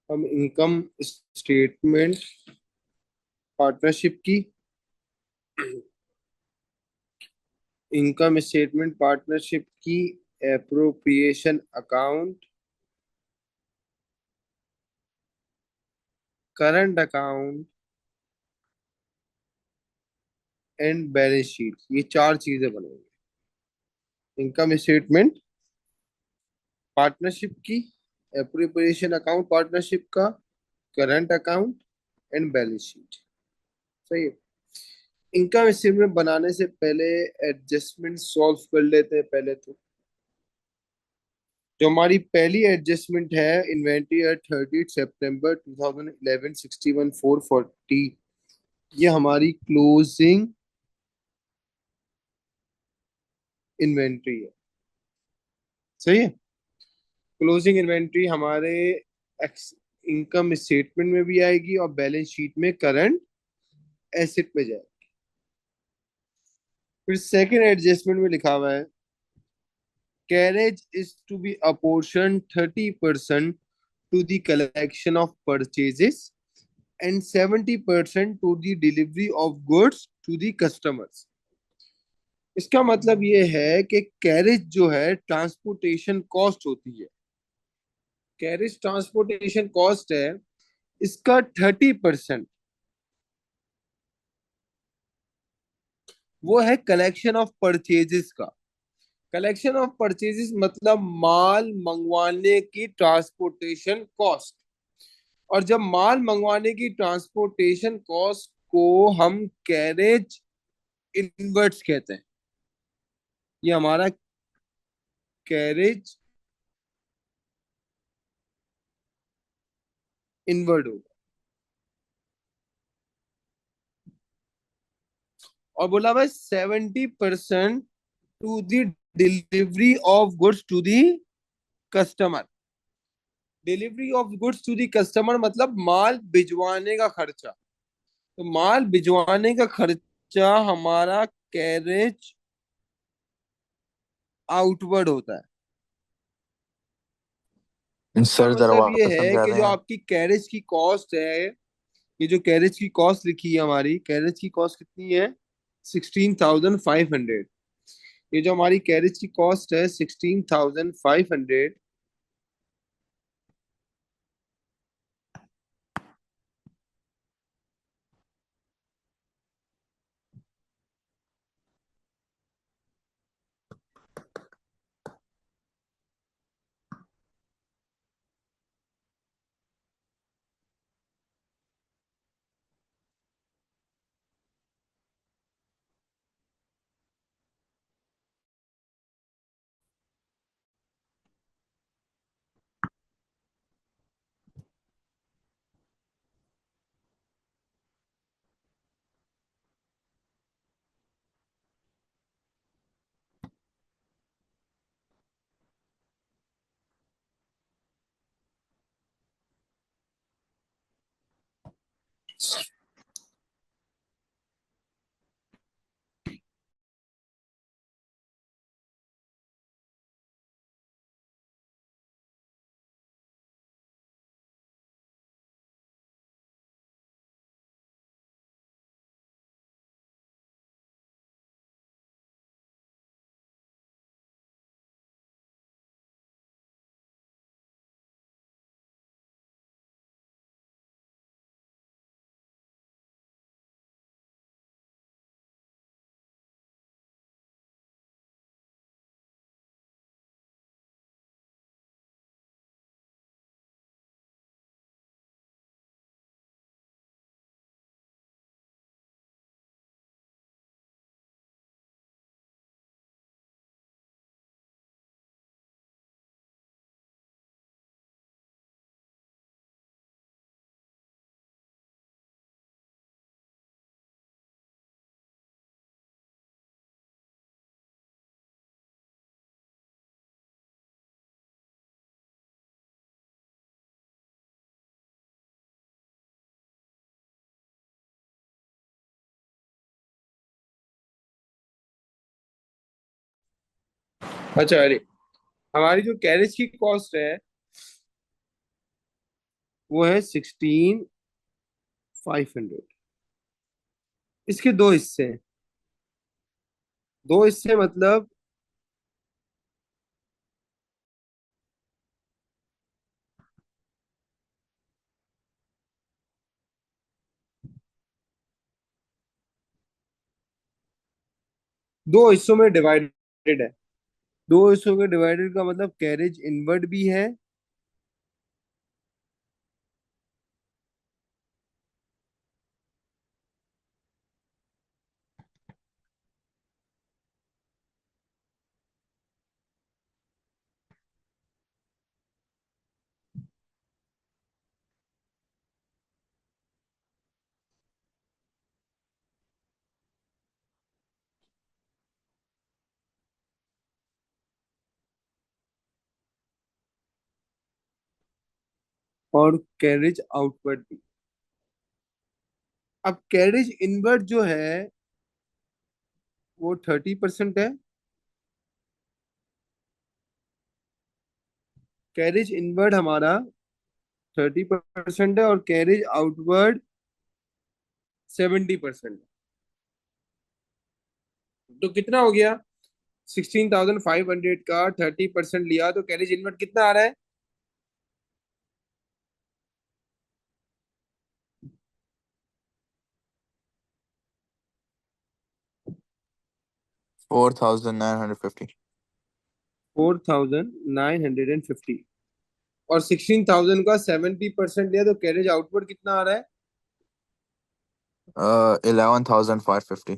हम income statement partnership की, income statement partnership की appropriation account, current account and balance sheet, ये चार चीजें बनेंगी। इनकम स्टेटमेंट पार्टनरशिप की, एप्रोप्रिएशन अकाउंट पार्टनरशिप का, current account and balance sheet. सही है। इनकम स्टेटमेंट बनाने से पहले एडजस्टमेंट सॉल्व कर लेते हैं पहले तो। जो हमारी पहली एडजस्टमेंट है, इन्वेंट्री एट 30 सितंबर 2011 61,440, ये हमारी क्लोजिंग इन्वेंट्री है। सही है। क्लोजिंग इन्वेंट्री हमारे इनकम स्टेटमेंट में भी आएगी और बैलेंस शीट में करंट एसेट में जाएगी। फिर सेकंड एडजस्टमेंट में लिखा हुआ है, carriage is to be apportioned 30% to the collection of purchases and 70% to the delivery of goods to the customers। इसका मतलब ये है कि कैरेज जो है ट्रांसपोर्टेशन कॉस्ट होती है, कैरेज ट्रांसपोर्टेशन कॉस्ट है, इसका 30% वो है कलेक्शन ऑफ परचेजेस का। कलेक्शन ऑफ परचेजेस मतलब माल मंगवाने की ट्रांसपोर्टेशन कॉस्ट। और जब माल मंगवाने की ट्रांसपोर्टेशन कॉस्ट को हम कैरेज इनवर्ट्स कहते हैं, ये हमारा कैरेज इनवर्ड होगा। और बोला भाई 70% to the delivery of goods to the customer. Delivery of goods to the customer मतलब माल भिजवाने का खर्चा। तो माल भिजवाने का खर्चा हमारा कैरेज आउटवर्ड होता है। इसका सर जरा मतलब ये वापस है समझा कि जो दें। आपकी कैरेज की कॉस्ट है, ये जो कैरेज की कॉस्ट लिखी है, हमारी कैरेज की कॉस्ट कितनी है? 16,500। ये जो हमारी कैरेज की कॉस्ट है 16,500, अच्छा अरे, हमारी जो कैरेज की कॉस्ट है वो है 16,500। इसके दो हिस्से हैं। दो हिस्से मतलब दो हिस्सों में डिवाइडेड है। दो हिस्सों के डिवाइडेड का मतलब कैरेज इनवर्ड भी है। और कैरेज आउटवर्ड भी। अब कैरेज इनवर्ड जो है वो 30% है। कैरेज इनवर्ड हमारा 30% है और कैरेज आउटवर्ड 70%। तो कितना हो गया? 16,500 का 30% लिया तो कैरेज इनवर्ड कितना आ रहा है? 4,950। 4,950। और 16,000 का 70% लिया तो कैरेज आउटवर्ड कितना आ रहा है? 11,550।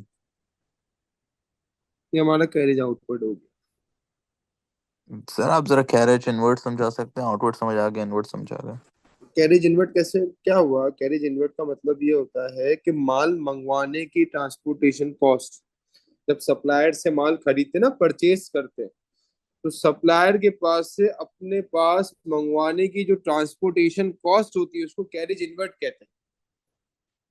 ये हमारा कैरेज आउटवर्ड हो गया। सर आप जरा कैरेज इनवर्ट समझा सकते हैं? आउटवर्ड समझ आ गया, इनवर्ट समझ आ गया। कैरेज इनवर्ट कैसे क्या हुआ? कैरेज इनवर्ट का मतलब ये होता है कि माल मंगवाने की ट्रांसपोर्टेशन कॉस्ट, जब सप्लायर से माल खरीदते ना, परचेस करते हैं, तो सप्लायर के पास से अपने पास मंगवाने की जो ट्रांसपोर्टेशन कॉस्ट होती है उसको कैरेज इनवर्ट कहते हैं।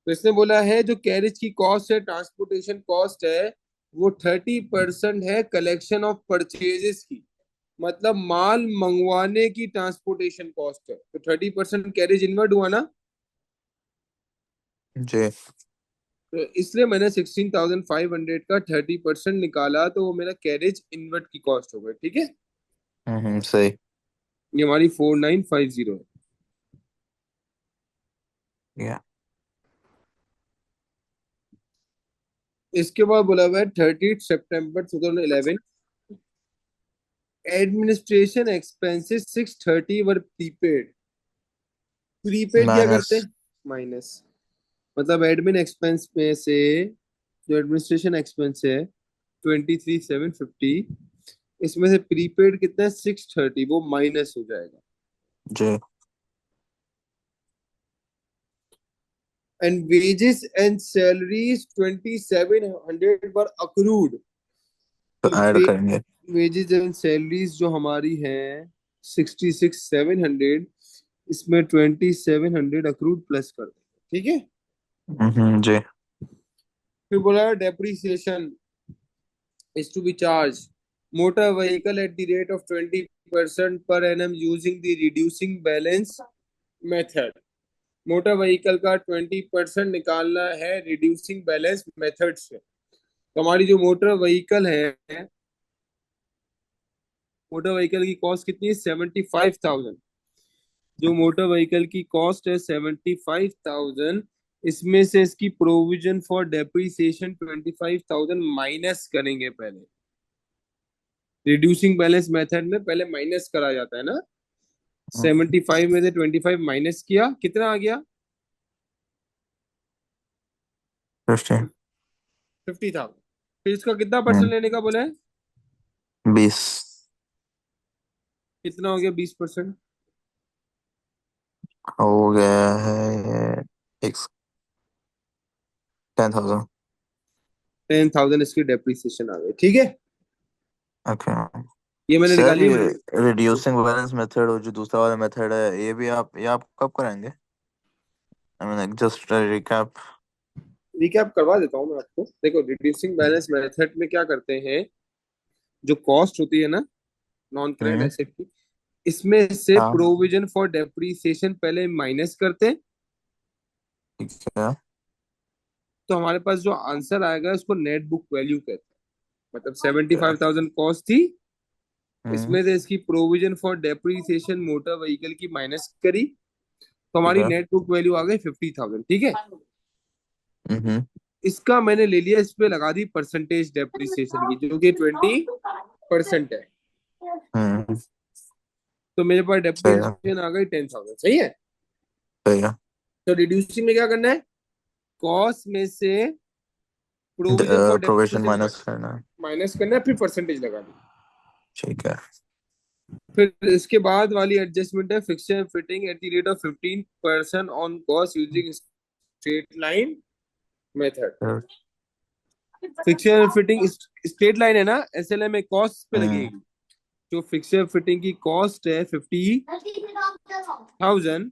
तो इसने बोला है जो कैरेज की कॉस्ट है, ट्रांसपोर्टेशन कॉस्ट है, वो 30% है कलेक्शन ऑफ परचेजेस की। मतलब माल मंगवाने की ट्रांसपोर्टेशन कॉस्ट है, तो 30% कैरेज इनवर्ट हुआ ना। जी। तो इसलिए मैंने 16,500 का 30% निकाला, तो वो मेरा कैरेज इनवर्ट की कॉस्ट हो गई। ठीक है, सही। ये हमारी 4950 है। या। इसके बाद बोला हुआ है 30 सितंबर 2011, एडमिनिस्ट्रेशन एक्सपेंसेस 630 वर प्रीपेड। प्रीपेड क्या माइनस। करते हैं? माइनस। मतलब एडमिन एक्सपेंस में से जो एडमिनिस्ट्रेशन एक्सपेंस है 23,750, इसमें से प्रीपेड कितना है? 630, वो माइनस हो जाएगा। जी। And wages and salaries 2,700 were accrued. तो तो ऐड करेंगे। वेजेस एंड सैलरीज जो हमारी है 66,700, इसमें 2,700 अक्रूड प्लस कर देंगे। ठीक है। जी। फिर बोला depreciation is to be charged motor vehicle at the rate of 20% per annum using the reducing balance method। Motor vehicle का 20% निकालना है रिड्यूसिंग बैलेंस मेथड से। तो हमारी जो मोटर व्हीकल है, मोटर व्हीकल की कॉस्ट कितनी है? 75,000। जो मोटर व्हीकल की कॉस्ट है 75,000, इसमें से इसकी प्रोविजन फॉर डेप्रिसिएशन 25,000 माइनस करेंगे पहले। रिड्यूसिंग बैलेंस मेथड में पहले माइनस करा जाता है ना। 75 में से 25 माइनस किया, कितना आ गया? 50। 50,000। फिर इसका कितना परसेंट लेने का बोला है? 20। कितना हो गया 20%? हो गया है ये एक 10,000। 10,000 इसकी डेप्रिसिएशन आ गई। ठीक है, ओके। ये मैंने सर निकाली। ये रिड्यूसिंग बैलेंस मेथड और जो दूसरा वाला मेथड है ये आप कब कराएंगे? I mean just recap. Recap करवा देता हूँ मैं आपको। देखो, रिड्यूसिंग बैलेंस मेथड में क्या करते हैं, जो कॉस्ट होती है ना नॉन करेंट हम्म। एसेट की, इसमें से हाँ प्रोविजन फॉर डेप्रीसिएशन पहले माइनस करते हैं, ठीक है। तो हमारे पास जो आंसर आएगा उसको नेट बुक वैल्यू कहते हैं। मतलब सेवेंटी ठीक है। फाइव थाउजेंड कॉस्ट थी, हम्म। इसमें से इसकी provision for depreciation motor vehicle की माइनस करी, तो ठीक हमारी है। नेट बुक वैल्यू आ गई 50,000। ठीक है, हम्म। इसका मैंने ले लिया, इस पे लगा दी परसेंटेज डेप्रीसिएशन की, जो कि 20% है। हम्म। तो मेरे पास सही है। डेप्रीसिएशन आ गई 10,000। सही है। सही है। तो रिड्यूसिंग में क्या करना है, कॉस्ट में से provision for provision depreciation minus करना है। माइनस करना है, फिर परसेंटेज लगा दी। ठीक है। फिर इसके बाद वाली एडजस्टमेंट है fixture fitting eight the rate of 15% on cost using straight line method. फिर- फिक्सचर फिटिंग स्ट्रेट लाइन है ना, एसएलएम में कॉस्ट पे हम्म। लगेगी। जो फिक्सचर फिटिंग की कॉस्ट है 50,000,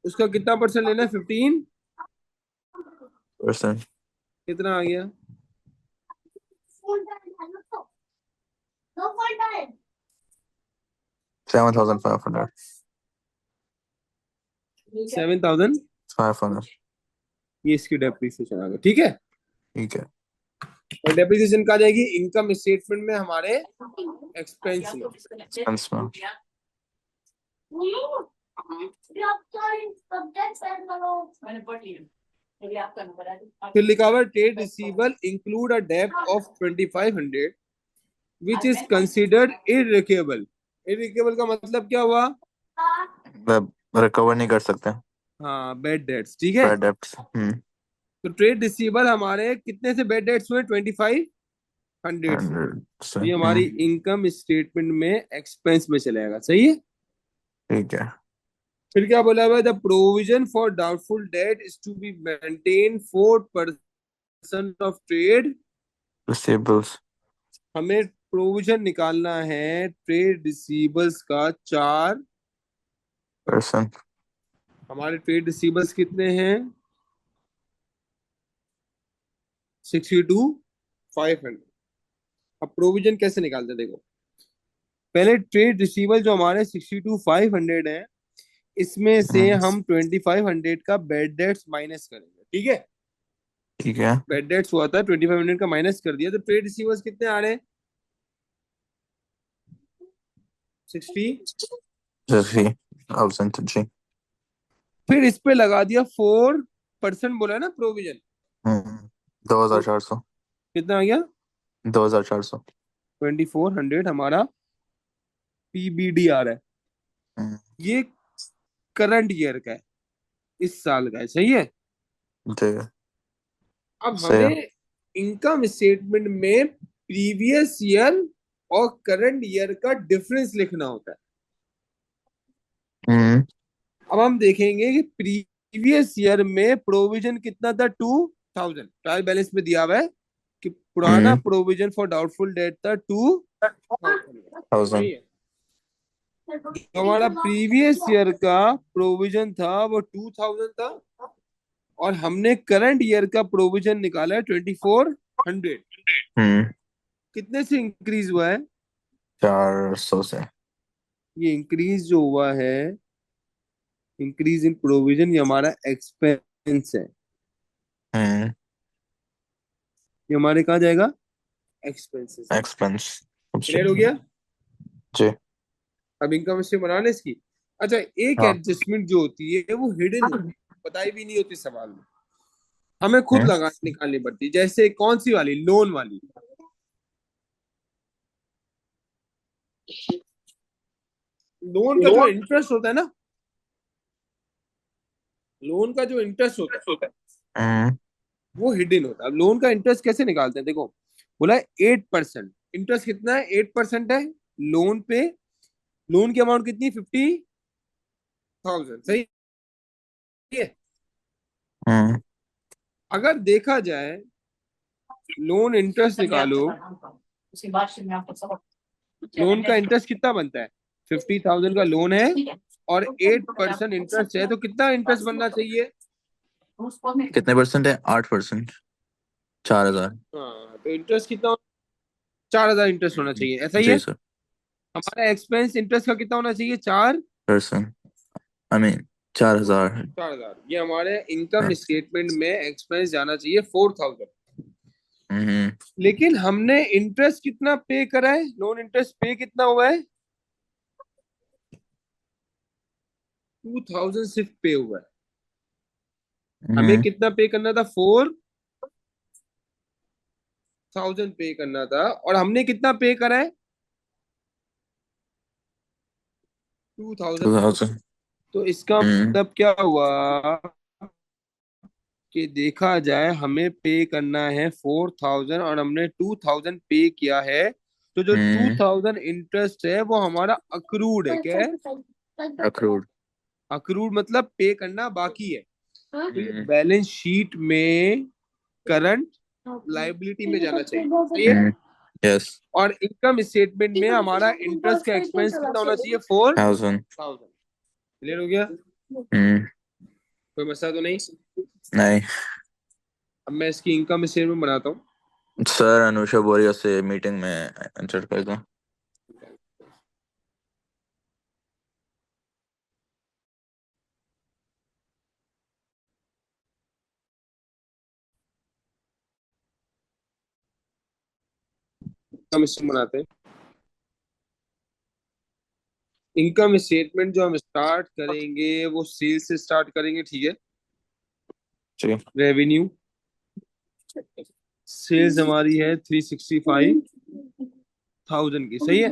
उसका कितना परसेंट लेना है, 15। परसेंट। कितना आ गया, 7,500। 7,000। 500। ये इसकी डेप्रीसिएशन आ गई। ठीक है, ठीक है। और डेप्रीसिएशन कहा जाएगी इनकम स्टेटमेंट में हमारे एक्सपेंस में। एक्सपेंस में। फिर लिखा हुआ ट्रेड रिसीवेबल इंक्लूड अ डेब्ट ऑफ 2,500 विच इज कंसिडर्ड इररिकवेबल। इररिकवेबल का मतलब क्या हुआ, मतलब रिकवर नहीं कर सकते। हाँ बैड डेट्स। ठीक है, बैड डेब्ट्स। तो ट्रेड रिसीवेबल हमारे कितने से बैड डेट्स हुए, 2,500 से। 100 से। तो ये हमारी इनकम स्टेटमेंट में एक्सपेंस में चलेगा। सही है। ठीक है। फिर क्या बोला हुआ है, the provision for doubtful debt is to be maintain 4% of trade. Receivables. हमें प्रोविजन निकालना है ट्रेड रिसीवेबल्स का 4। परसेंट। हमारे ट्रेड रिसीवेबल्स कितने हैं, 62,500। अब प्रोविजन कैसे निकालते हैं, देखो। पहले ट्रेड रिसीवेबल जो हमारे 62,500 है, इसमें से हम 2,500 का बैड डेट्स माइनस करेंगे। ठीक है, ठीक है। बैड डेट्स हुआ था 2,500 का, माइनस कर दिया, तो ट्रेड रिसीवेबल्स कितने आ रहे हैं, 60। 30,000 जी। फिर इस पे लगा दिया 4% बोला है ना प्रोविजन। 2,400। कितना आ गया, 2,400। 2,400 हमारा पीबीडी आ रहा है। ये करंट ईयर का है, इस साल का है। सही है। ठीक है। अब सही है। हमें इनकम स्टेटमेंट में प्रीवियस ईयर और करंट ईयर का डिफरेंस लिखना होता है। हम्म। अब हम देखेंगे कि प्रीवियस ईयर में प्रोविजन कितना था, 2,000। ट्रायल बैलेंस में दिया हुआ है कि पुराना हम्म। प्रोविजन फॉर डाउटफुल डेट था 2,000। सही 1,000। है। जो हमारा प्रीवियस ईयर का प्रोविजन था वो 2,000 था, और हमने करंट ईयर का प्रोविजन निकाला है 2,400। हम्म। कितने से इंक्रीज हुआ है, 400 से। ये इंक्रीज जो हुआ है, इंक्रीज इन प्रोविजन, ये हमारा एक्सपेंस है। हम्म। ये हमारे कहाँ जाएगा, एक्सपेंसेस में। एक्सपेंस। क्लियर हो गया। जी। अब इनकम स्टेटमेंट बनाने इसकी। अच्छा, एक हाँ। एडजस्टमेंट जो होती है वो हिडन होती है, बताई भी नहीं होती सवाल में, हमें खुद हम्म। लगा निकालनी पड़ती है। जैसे कौन सी वाली, लोन वाली। लोन का जो इंटरेस्ट होता है ना, लोन का जो इंटरेस्ट होता है हम्म। वो हिडन होता है। अब लोन का इंटरेस्ट कैसे निकालते हैं, देखो। बोला है 8%। इंटरेस्ट कितना है, 8% है लोन पे। लोन की अमाउंट कितनी, 50,000। सही है। हम्म। अगर देखा जाए, लोन इंटरेस्ट निकालो, लोन का इंटरेस्ट कितना बनता है, 50,000 का लोन है और 8% इंटरेस्ट है, तो कितना इंटरेस्ट बनना चाहिए। कितने परसेंट है? 8%। 4,000। हाँ, तो इंटरेस्ट कितना, 4,000 इंटरेस्ट होना चाहिए। ऐसा ही जी है। सर। हमारा एक्सपेंस इंटरेस्ट का कितना होना चाहिए? 4%, आई मीन 4,000 है। 4,000। ये हमारे इनकम स्टेटमेंट में एक्सपेंस जाना चाहिए 4,000। हम्म लेकिन हमने इंटरेस्ट कितना पे करा है? लोन इंटरेस्ट पे कितना हुआ है? 2,000 सिर्फ पे हुआ है। हमें हम्म कितना पे करना था? 4,000 पे करना था, और हमने कितना पे करा है? 2,000 पे। 2,000। तो इसका हम्म मतलब क्या हुआ कि देखा जाए हमें पे करना है 4,000 और हमने 2,000 पे किया है। तो जो हम्म 2,000 इंटरेस्ट है वो हमारा अक्रूड है। क्या है? अक्रूड। अक्रूड मतलब पे करना बाकी है। तो ये हम्म बैलेंस शीट में करंट लाइबिलिटी में जाना चाहिए। सही है। हम्म यस। और इनकम स्टेटमेंट में हमारा इंटरेस्ट का एक्सपेंस कितना होना चाहिए? 1,000। 4,000। क्लियर हो गया? हम्म कोई मसला तो नहीं? नहीं अब मैं इसकी इनकम स्टेटमेंट बनाता हूँ। सर, अनुषा बोरिया से मीटिंग में एंटर कर दो। इनकम स्टेटमेंट बनाते हैं। इनकम स्टेटमेंट जो हम स्टार्ट करेंगे वो सेल्स से स्टार्ट करेंगे। ठीक है। ठीक है। रेवेन्यू, सेल्स हमारी है 365,000 की। सही है।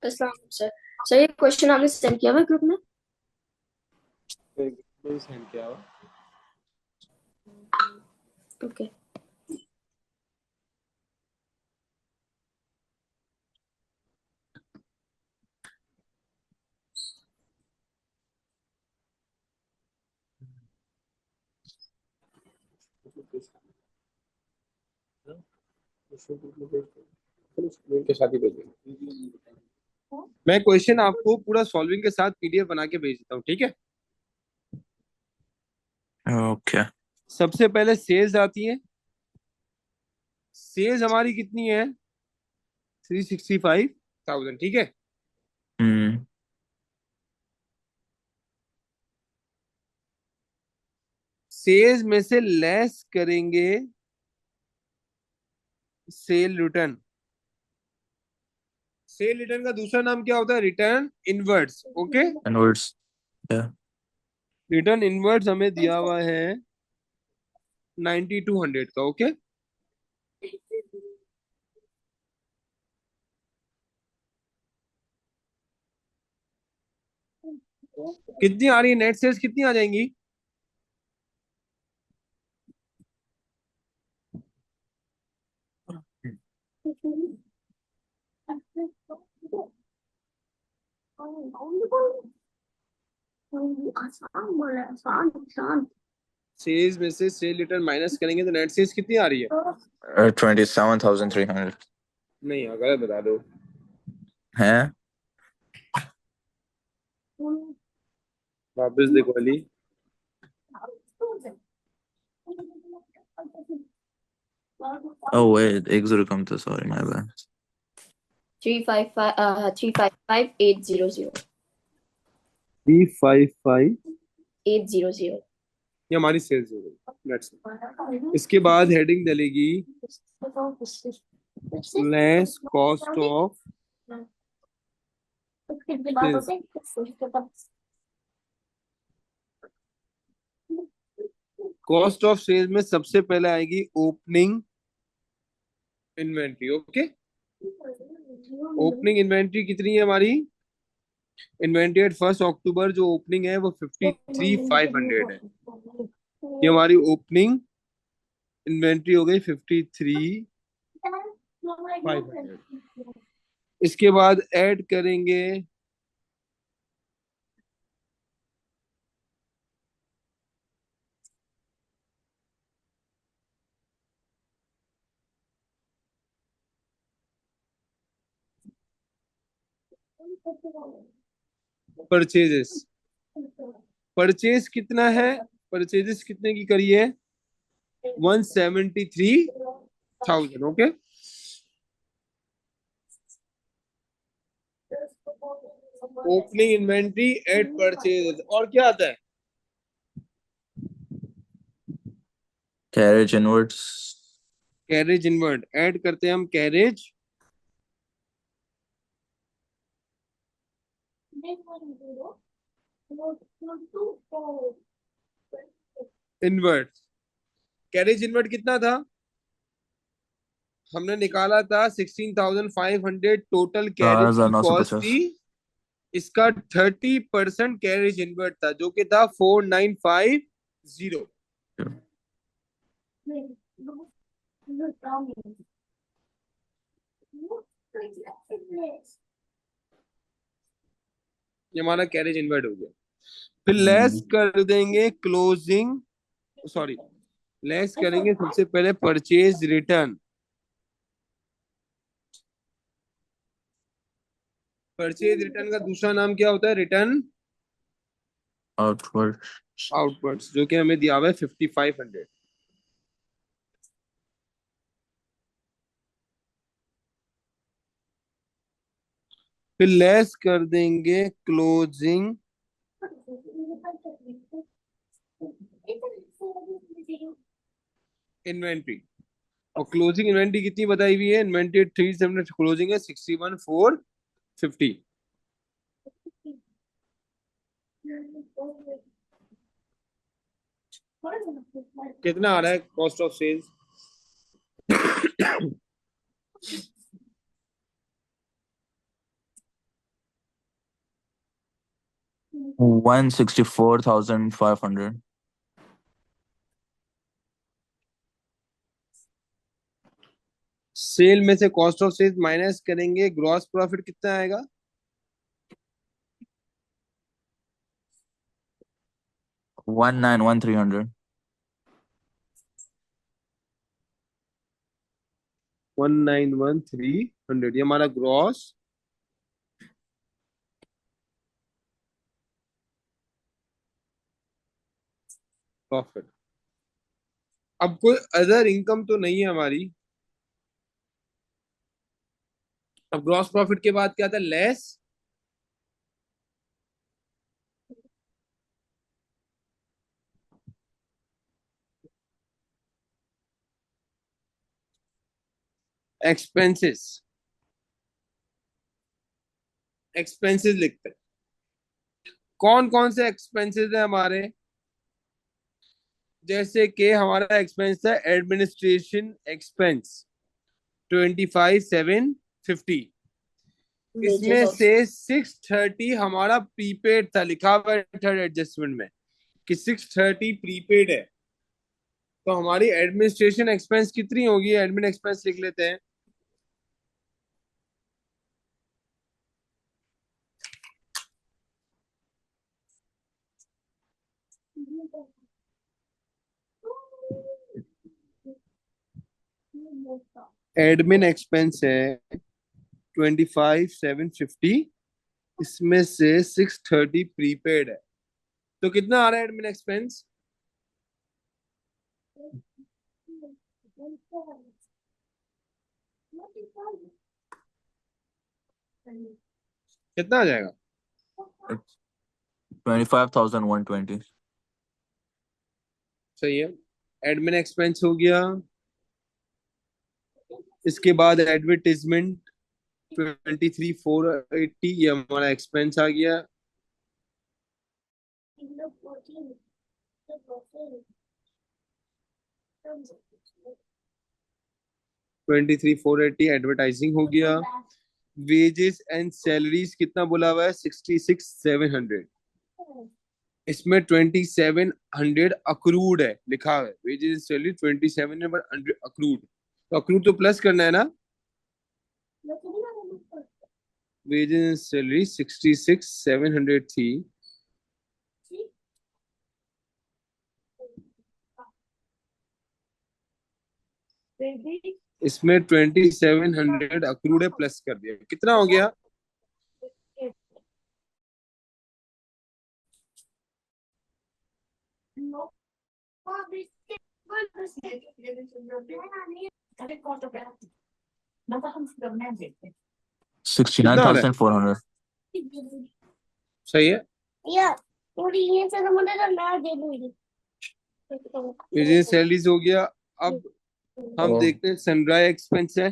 अस्सलाम सर। सर ये क्वेश्चन आपने सेंड किया हुआ ग्रुप में? सेंड किया हुआ। ओके। के साथ ही भेजेंगे। मैं क्वेश्चन आपको पूरा सॉल्विंग के साथ पीडीएफ बना के भेज देता हूँ। ठीक है। ओके। सबसे पहले सेल्स आती है। सेल्स हमारी कितनी है? 365,000। ठीक है। हम्म सेल्स में से लेस करेंगे सेल रिटर्न। सेल रिटर्न का दूसरा नाम क्या होता है? Return inwards. ओके। इनवर्ड्स। या रिटर्न इनवर्ड्स हमें दिया हुआ है 9,200 का। ओके। कितनी आ रही है? नेट सेल्स कितनी आ जाएंगी? सेल्स में से सेल रिटर्न माइनस करेंगे तो नेट सेल्स कितनी आ रही है? 27,300 नहीं, गलत बता दो। है। वापस देखो अली। ओह वेट, एक जीरो कम था, सॉरी माय बैड। 355,800। 355। 800। ये हमारी सेल्स हो गई। Net sale. इसके बाद हेडिंग डलेगी less cost of sales. Cost of sales में सबसे पहले आएगी opening inventory. Okay. Opening inventory कितनी है हमारी? इन्वेंट्री एट 1 अक्टूबर जो ओपनिंग है वो 53,500 है। ये हमारी ओपनिंग इन्वेंट्री हो गई 53,500। इसके बाद ऐड करेंगे परचेजेस, परचेज कितना है, परचेजेस कितने की करी है, 173,000। Okay, opening inventory at purchases, और क्या आता है, carriage inwards, carriage inward, add करते हैं हम कैरेज इनवर्ड। कैरेज इनवर्ड कितना था, हमने निकाला था 16,500 टोटल कैरेज की कॉस्ट 4,950। थी, इसका 30% कैरेज इनवर्ड था जो कि था 4,950। ये हमारा कैरेज इनवर्ड हो गया। फिर लेस कर देंगे क्लोजिंग, सॉरी, लेस करेंगे सबसे पहले परचेज रिटर्न। परचेज रिटर्न का दूसरा नाम क्या होता है, रिटर्न आउटवर्ड, आउटवर्ड्स, जो कि हमें दिया हुआ है 5,500। फिर लेस कर देंगे क्लोजिंग इन्वेंट्री, और क्लोजिंग इन्वेंट्री कितनी बताई हुई है, इन्वेंट्री 3,700, क्लोजिंग है 61,450। कितना आ रहा है कॉस्ट ऑफ सेल्स, 164,500। सेल में से कॉस्ट ऑफ सेल्स माइनस करेंगे, ग्रॉस प्रॉफिट कितना आएगा, 191,300। 191,300, ये हमारा ग्रॉस प्रॉफिट। अब कोई अदर इनकम तो नहीं है हमारी, अब ग्रॉस प्रॉफिट के बाद क्या था, लेस एक्सपेंसेस, एक्सपेंसेस लिखते हैं। कौन कौन से एक्सपेंसेस है हमारे, जैसे कि हमारा एक्सपेंस था एडमिनिस्ट्रेशन एक्सपेंस 25,750, इसमें wages से also. 630 हमारा प्रीपेड था, लिखा हुआ है थर्ड एडजस्टमेंट में कि 630 प्रीपेड है। तो हमारी एडमिनिस्ट्रेशन एक्सपेंस कितनी होगी, एडमिन एक्सपेंस लिख लेते हैं, एडमिन एक्सपेंस है 25,750, इसमें से 630 प्रीपेड है, तो कितना आ रहा है एडमिन एक्सपेंस, कितना आ जाएगा, 25,120। सही है, एडमिन एक्सपेंस हो गया। इसके बाद एडवर्टीजमेंट 23,480, ये हमारा एक्सपेंस आ गया। 23,480 एडवर्टाइजिंग हो गया। वेजेस एंड सैलरीज कितना बोला हुआ है, 66,700, इसमें 2,700 अक्रूड है, लिखा है वेजेस एंड सैलरी 2,700 अक्रूड, तो अक्रूड तो प्लस करना है ना, वेजेस एंड सैलरी 66,700 थी, इसमें 2,700 अक्रूड है, प्लस कर दिया, कितना हो गया कितना आ रहा है? 69,400. सही है। एजेंट सैलरीज हो गया। अब हम देखते हैं सनड्राई एक्सपेंस है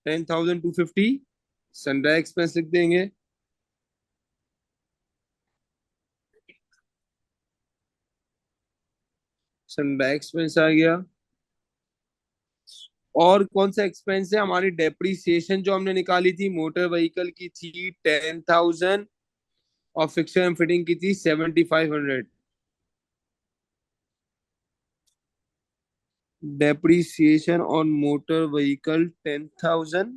10,250। सनड्राई एक्सपेंस लिख देंगे। सनड्राई एक्सपेंस आ गया। और कौन सा एक्सपेंस है? हमारी डेप्रीसिएशन जो हमने निकाली थी मोटर व्हीकल की थी 10,000 और फिक्सर एंड फिटिंग की थी 7,500। Depreciation on motor vehicle 10,000।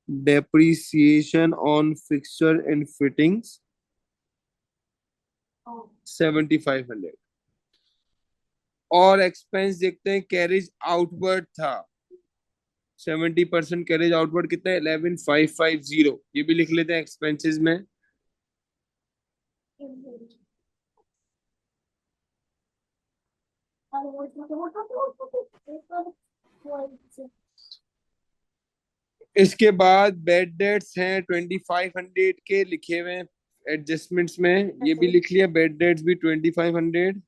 Depreciation on fixer and fittings 7,500। और एक्सपेंस देखते हैं। कैरेज आउटवर्ड था 70%। कैरेज आउटवर्ड कितना है? 11,550। ये भी लिख लेते हैं एक्सपेंसेस में। इसके बाद बेड डेट्स हैं 2,500 के लिखे हुए हैं एडजस्टमेंट्स में। ये भी लिख लिया, बेड डेट्स भी 2,500।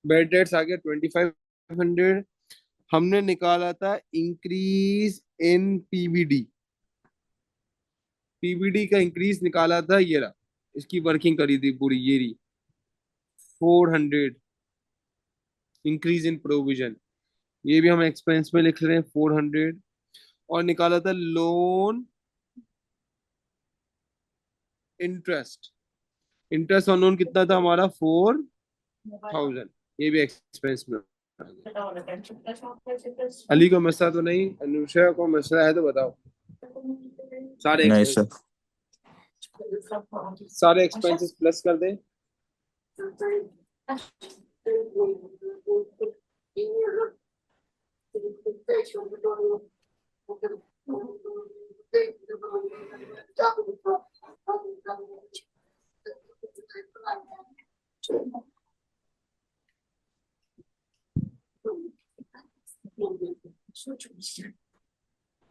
बेड डेट्स आ गया 2,500। हमने निकाला था इंक्रीज इन पीबीडी। पीबीडी का इंक्रीज निकाला था, ये रहा। इसकी वर्किंग करी थी पूरी, ये रही 400 इंक्रीज इन प्रोविजन। ये भी हम एक्सपेंस में लिख रहे हैं 400। और निकाला था loan interest. Interest on loan कितना था हमारा? 4,000। ये भी एक्सपेंस में आ गया। अली को मसला तो नहीं? अनुषा को मसला है तो बताओ। सारे नहीं एक्सपेंस, सर. सारे एक्सपेंसेस प्लस कर दें।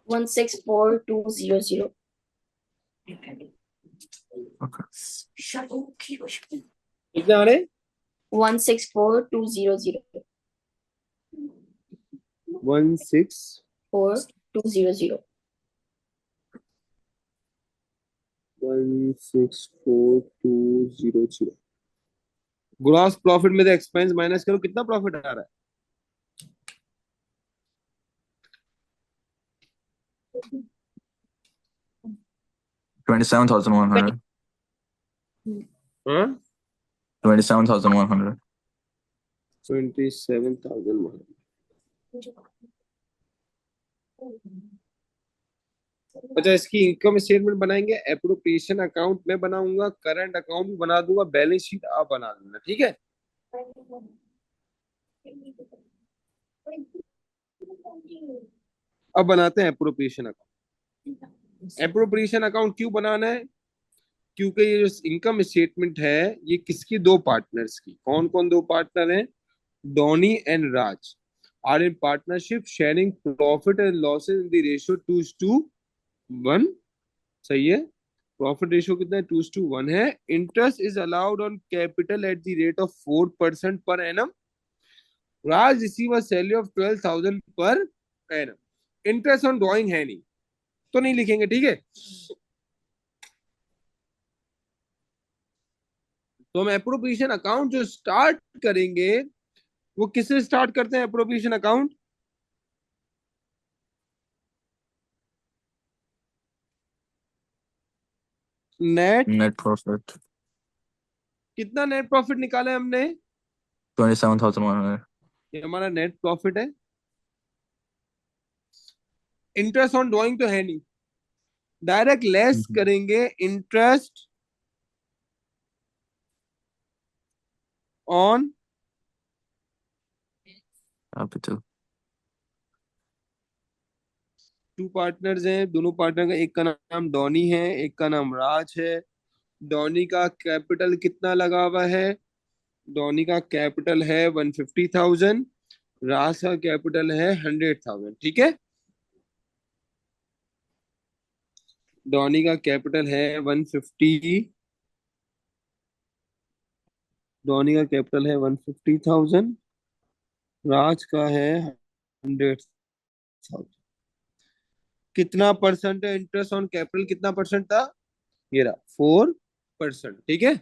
One six four two zero zero. कितने आ रहे? 164,200. 1,6,4,2,0. 1,6,4,2,0. ग्रॉस प्रॉफिट में से एक्सपेंस माइनस करो, कितना प्रॉफिट आ रहा है? $27,100. हाँ, 27,100. 27,100। अच्छा, इसकी इनकम स्टेटमेंट बनाएंगे। एप्रोप्रिएशन अकाउंट में बनाऊंगा, करंट अकाउंट भी बना दूंगा, बैलेंस शीट आप बना देना, ठीक है? अब बनाते हैं एप्रोप्रिएशन अकाउंट। एप्रोप्रिएशन अकाउंट क्यों बनाना है? क्योंकि ये जो इनकम स्टेटमेंट है ये किसकी? दो पार्टनर्स की। कौन कौन दो पार्टनर हैं? Donny and Raj are in partnership sharing profit and losses in the ratio 2:1। सही है। प्रॉफिट रेशियो कितना है? 2:1 है। Interest is allowed on capital at the rate of 4% per annum. Raj receive a salary of 12,000 per annum. Interest on drawing है नहीं तो नहीं लिखेंगे, ठीक है? तो हम एप्रोप्रिएशन अकाउंट जो स्टार्ट करेंगे वो किससे स्टार्ट करते हैं? Appropriation account net Net profit. कितना नेट प्रॉफिट निकाला है हमने? 27,100। ये हमारा नेट प्रॉफिट है। इंटरेस्ट ऑन ड्रॉइंग तो है नहीं, डायरेक्ट लेस करेंगे interest on capital. Two partners हैं, दोनों पार्टनर का एक का नाम डॉनी है, एक का नाम राज है। डॉनी का कैपिटल कितना लगा हुआ है? डॉनी का कैपिटल है 150,000, राज का कैपिटल है 100,000। ठीक है, डॉनी का कैपिटल है 150, डॉनी का कैपिटल है 150,000, राज का है 100,000। कितना परसेंट है इंटरेस्ट ऑन कैपिटल? कितना परसेंट था? ये रहा 4%। ठीक है,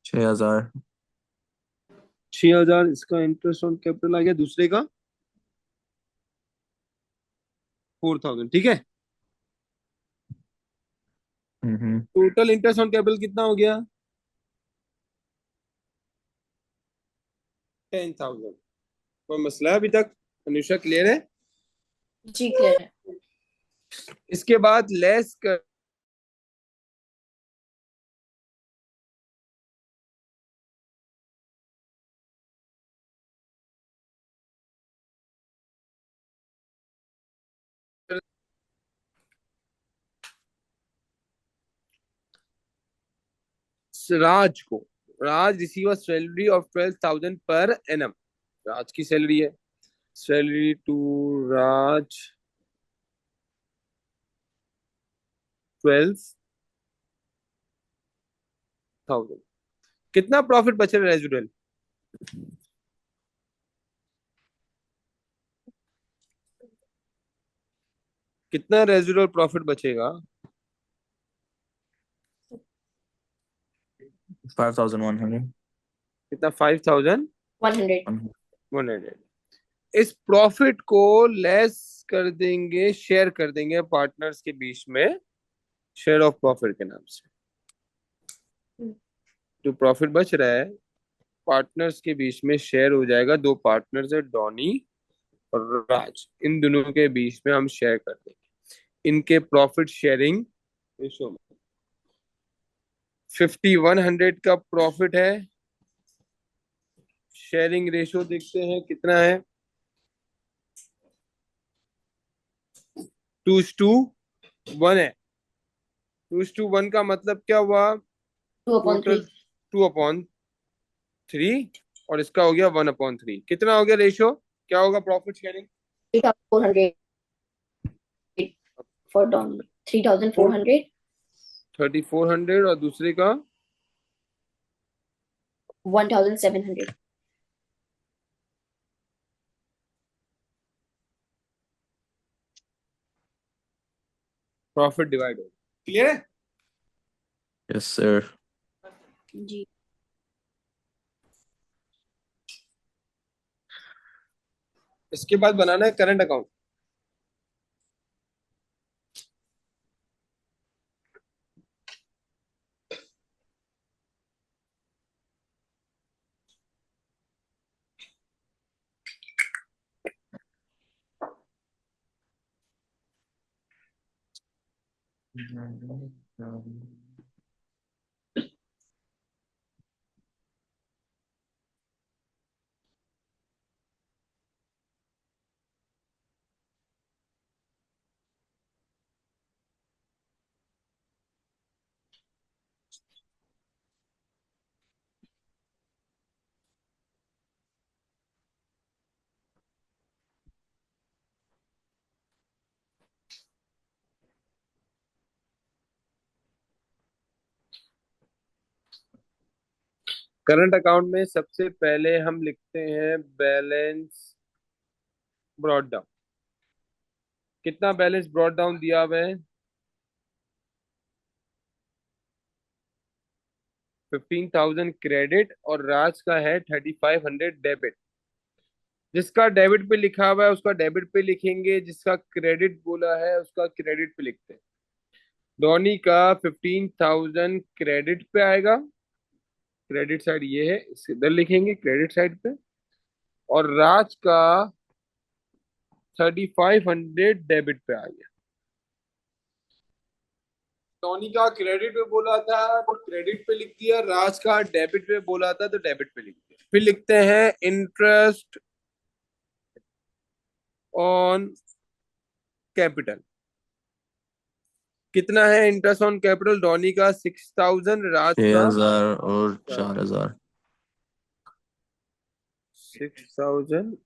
6,000। 6,000 इसका इंटरेस्ट ऑन कैपिटल आ गया, दूसरे का 4,000। ठीक है, हम्म। टोटल इंटरेस्ट ऑन कैपिटल कितना हो गया? 10,000। कोई मसला है अभी तक? अनुषा क्लियर है? जी क्लियर है। इसके बाद लेस कर राज को, राज receive salary of 12,000 per annum. राज की सैलरी है, सैलरी टू राज 12,000। कितना प्रॉफिट बच रहा है रेजिडुअल? कितना रेजिडुअल प्रॉफिट बचेगा? 5,100। कितना? 5,100। 100। इस प्रॉफिट को लेस कर देंगे, शेयर कर देंगे पार्टनर्स के बीच में, शेयर ऑफ प्रॉफिट के नाम से। जो प्रॉफिट बच रहा है पार्टनर्स के बीच में शेयर हो जाएगा। दो पार्टनर्स है डॉनी और राज, इन दोनों के बीच में हम शेयर कर देंगे। इनके प्रॉफिट शेयरिंग रेशो में 5,100 का प्रॉफिट है। शेयरिंग रेशो देखते हैं कितना है, 2:1 है। 2:1 का मतलब क्या हुआ? 2/3। टोटल 2/3, और इसका हो गया 1/3। कितना हो गया रेशियो? क्या होगा प्रॉफिट शेयरिंग? 3,400 for don. 3,400। 3,400, और दूसरे का 1,700। प्रॉफिट डिवाइड हो। क्लियर है? Yes sir. जी। इसके बाद बनाना है करंट अकाउंट। करंट अकाउंट में सबसे पहले हम लिखते हैं बैलेंस ब्रॉट डाउन। कितना बैलेंस ब्रॉट डाउन दिया हुआ है? 15,000 क्रेडिट, और राज का है 3,500 डेबिट। जिसका डेबिट पे लिखा हुआ है उसका डेबिट पे लिखेंगे, जिसका क्रेडिट बोला है उसका क्रेडिट पे लिखते हैं। डॉनी का 15,000 क्रेडिट पे आएगा, क्रेडिट साइड ये है, इसे इधर लिखेंगे क्रेडिट साइड पे। और राज का 3,500 डेबिट पे आ गया। टॉनी का क्रेडिट पे बोला था तो क्रेडिट पे लिख दिया, राज का डेबिट पे बोला था तो डेबिट पे लिख दिया। फिर लिखते हैं इंटरेस्ट ऑन कैपिटल। कितना है इंटरेस्ट ऑन कैपिटल? डॉनी का 6,000, राज का 6,000 और 4,000। 6,000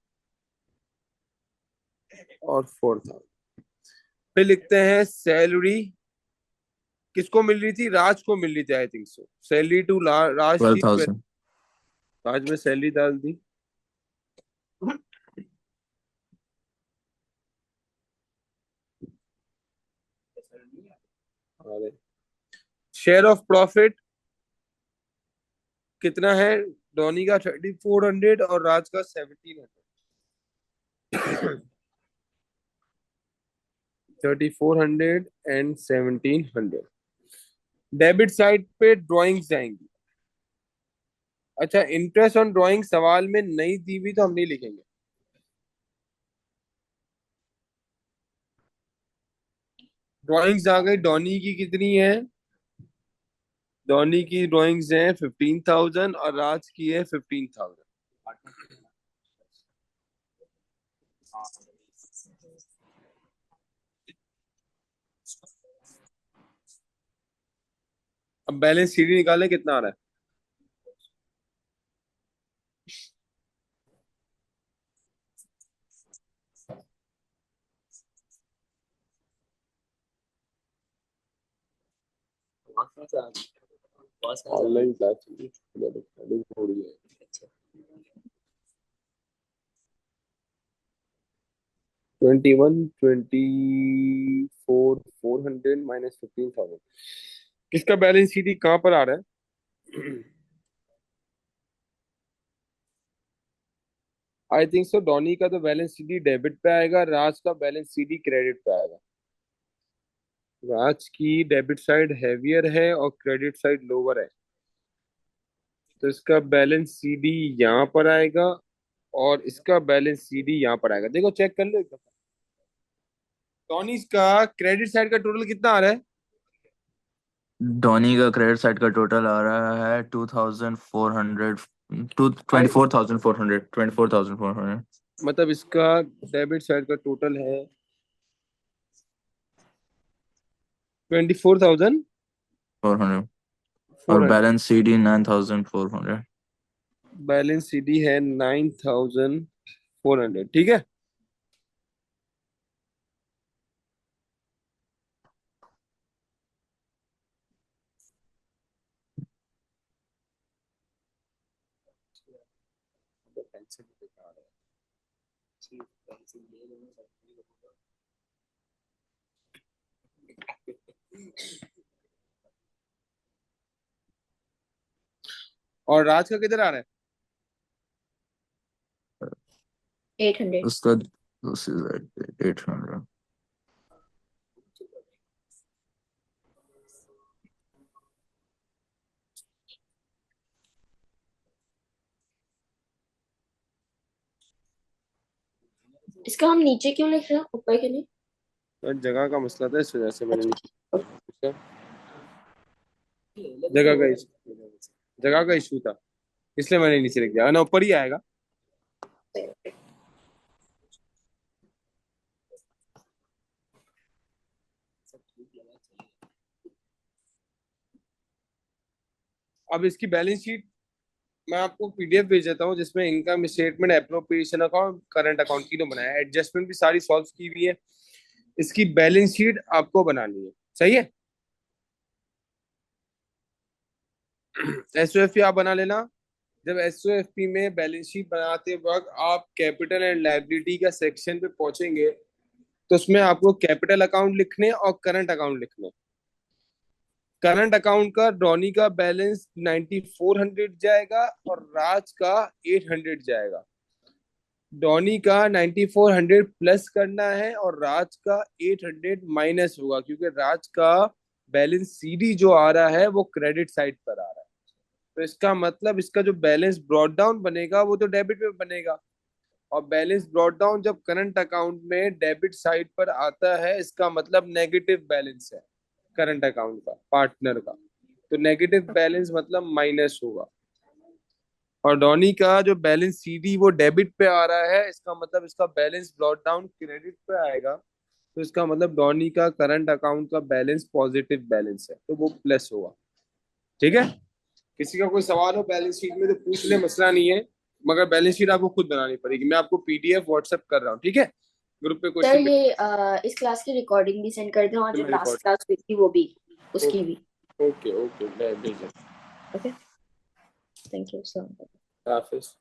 और 4,000। फिर लिखते हैं सैलरी किसको मिल रही थी? राज को मिल रही थी I think so. Salary to Raj थी 12,000। राज में सैलरी डाल दी। शेयर ऑफ प्रॉफिट कितना है? डॉनी का 3,400 और राज का 1,700। 3,400 एंड 1,700। डेबिट साइड पे ड्राइंग्स जाएंगी। अच्छा, इंटरेस्ट ऑन ड्राइंग सवाल में नहीं दी हुई तो हम नहीं लिखेंगे। ड्राइंग्स आ गई। डॉनी की कितनी है? डॉनी की ड्राइंग्स हैं 15,000 और राज की है 15,000। अब बैलेंस शीट निकालें, कितना आ रहा है? ऑनलाइन क्लास हो रही है। 21, 24, 400 माइनस 15,000। किसका बैलेंस शीट कहाँ पर आ रहा है? आई थिंक सो डॉनी का तो बैलेंस शीट डेबिट पे आएगा, राज का बैलेंस शीट क्रेडिट पे आएगा। राज की डेबिट साइड हैवियर है और क्रेडिट साइड लोअर है, तो इसका बैलेंस सीडी यहाँ पर आएगा और इसका बैलेंस सीडी यहाँ पर आएगा। देखो चेक कर लो एक दफा। टॉनी का क्रेडिट साइड का टोटल कितना आ रहा है? डॉनी का क्रेडिट साइड का टोटल आ रहा है 2,400, 24,400, 24,400। मतलब इसका डेबिट साइड का टोटल है 24,400। 400 और बैलेंस CD 9,400। बैलेंस सीडी है 9,400। ठीक है। और राज का किधर आ रहा है? 800। उसका 800। इसका हम नीचे क्यों लिख रहे हैं, ऊपर क्यों नहीं? तो जगह का मसला था, इस वजह से मैंने नहीं पूछा। जगह का इशू था, इसलिए मैंने नीचे लिख दिया ना, ऊपर ही आएगा। अब इसकी बैलेंस शीट मैं आपको पीडीएफ भेज देता हूँ, जिसमें income statement, appropriation account, current account तीनों बनाया है। एडजस्टमेंट भी सारी सॉल्व की हुई है। इसकी बैलेंस शीट आपको बनानी है, सही है। एसओएफपी आप बना लेना। जब एसओएफपी में बैलेंस शीट बनाते वक्त आप कैपिटल एंड लायबिलिटी का सेक्शन पे पहुंचेंगे, तो उसमें आपको कैपिटल अकाउंट लिखने और करंट अकाउंट लिखने। करंट अकाउंट का डॉनी का बैलेंस 9,400 जाएगा और राज का 800 जाएगा। डॉनी का 9,400 प्लस करना है और राज का 800 माइनस होगा, क्योंकि राज का बैलेंस सीडी जो आ रहा है वो क्रेडिट साइड पर आ रहा है। तो इसका मतलब इसका जो बैलेंस ब्रॉट डाउन बनेगा वो तो डेबिट में बनेगा, और बैलेंस ब्रॉट डाउन जब करंट अकाउंट में डेबिट साइड पर आता है इसका मतलब नेगेटिव बैलेंस है करंट अकाउंट का, पार्टनर का। तो नेगेटिव बैलेंस मतलब माइनस होगा। और डॉनी का जो बैलेंस सीडी वो डेबिट पे आ रहा है, इसका मतलब इसका बैलेंस ब्रॉट डाउन क्रेडिट पे आएगा। तो इसका मतलब डॉनी का करंट अकाउंट का बैलेंस पॉजिटिव बैलेंस है, तो वो प्लस होगा। ठीक है, किसी का कोई सवाल हो बैलेंस शीट में तो पूछ ले, मसला नहीं है, मगर बैलेंस शीट आपको खुद बनानी पड़ेगी। मैं आपको पीडीएफ व्हाट्सएप कर रहा हूँ, ठीक है, ग्रुप पे सर क्वेश्चन ये इस क्लास की रिकॉर्डिंग भी सेंड कर दें और जो मैं लास्ट रिकॉर्ड। क्लास हुई थी वो भी, उसकी भी। ओके ओके, मैं भेज okay, thank you sir. Hafiz.